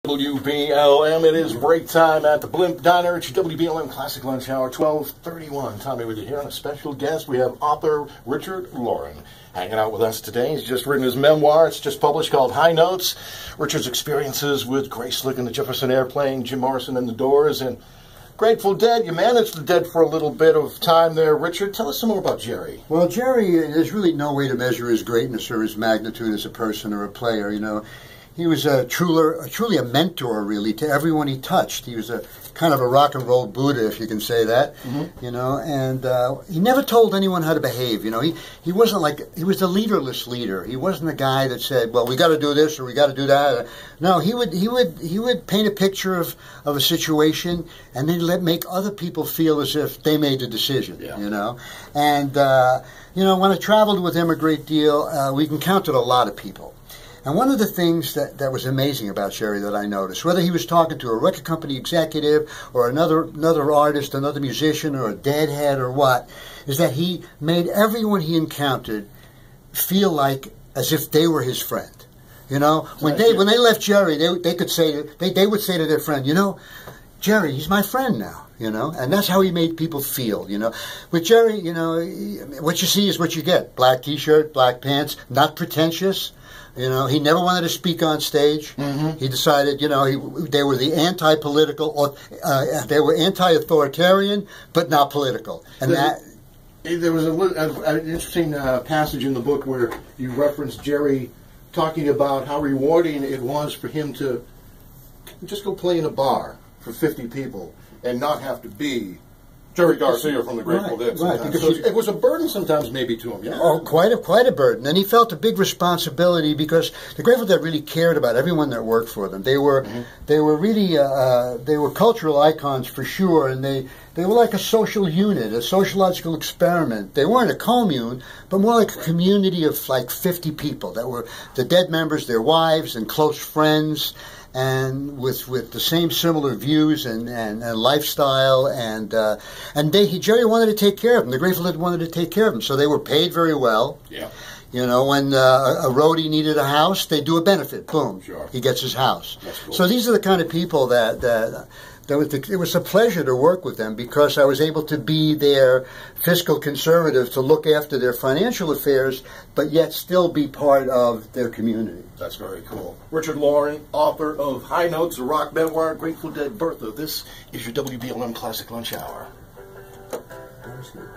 WBLM, it is break time at the Blimp Diner. It's your WBLM Classic Lunch Hour, 12:31. Tommy with you here, and a special guest. We have author Richard Loren hanging out with us today. He's just written his memoir. It's just published, called High Notes. Richard's experiences with Grace Slick and the Jefferson Airplane, Jim Morrison and the Doors, and Grateful Dead. You managed the Dead for a little bit of time there, Richard. Tell us some more about Jerry. Well, Jerry, there's really no way to measure his greatness or his magnitude as a person or a player, you know. He was truly a mentor, really, to everyone he touched. He was a kind of a rock and roll Buddha, if you can say that, you know. And he never told anyone how to behave. You know, he wasn't like, he was the leaderless leader. He wasn't the guy that said, "Well, we got to do this or we got to do that." No, he would paint a picture of a situation and then make other people feel as if they made the decision. Yeah. You know, and you know, when I traveled with him a great deal, we encountered a lot of people. And one of the things that was amazing about Jerry that I noticed, whether he was talking to a record company executive or another artist, another musician, or a deadhead or what, is that he made everyone he encountered feel like as if they were his friend. You know, when they left Jerry, they would say to their friend, you know, Jerry, he's my friend now. You know, and that's how he made people feel. You know, with Jerry, you know, what you see is what you get: black T-shirt, black pants, not pretentious. You know, he never wanted to speak on stage. He decided, you know, they were the anti-political, or they were anti-authoritarian, but not political. And there was an interesting passage in the book where you referenced Jerry talking about how rewarding it was for him to just go play in a bar for 50 people and not have to be Jerry Garcia from the Grateful Dead. Right, because so it was a burden sometimes maybe to him. Yeah. Oh, quite a burden. And he felt a big responsibility because the Grateful Dead really cared about everyone that worked for them. They were really they were cultural icons for sure, and they were like a social unit, a sociological experiment. They weren't a commune, but more like a community of like 50 people that were the Dead members, their wives, and close friends, and with the same similar views and lifestyle, and Jerry wanted to take care of them. The Grateful Dead wanted to take care of them, so they were paid very well. Yeah. You know, when a roadie needed a house, they do a benefit. Boom, sure. He gets his house. That's cool. So these are the kind of people it was a pleasure to work with them because I was able to be their fiscal conservative to look after their financial affairs, but yet still be part of their community. That's very cool. Richard Loren, author of High Notes, a rock memoir, Grateful Dead Bertha. This is your WBLM Classic Lunch Hour. That was good.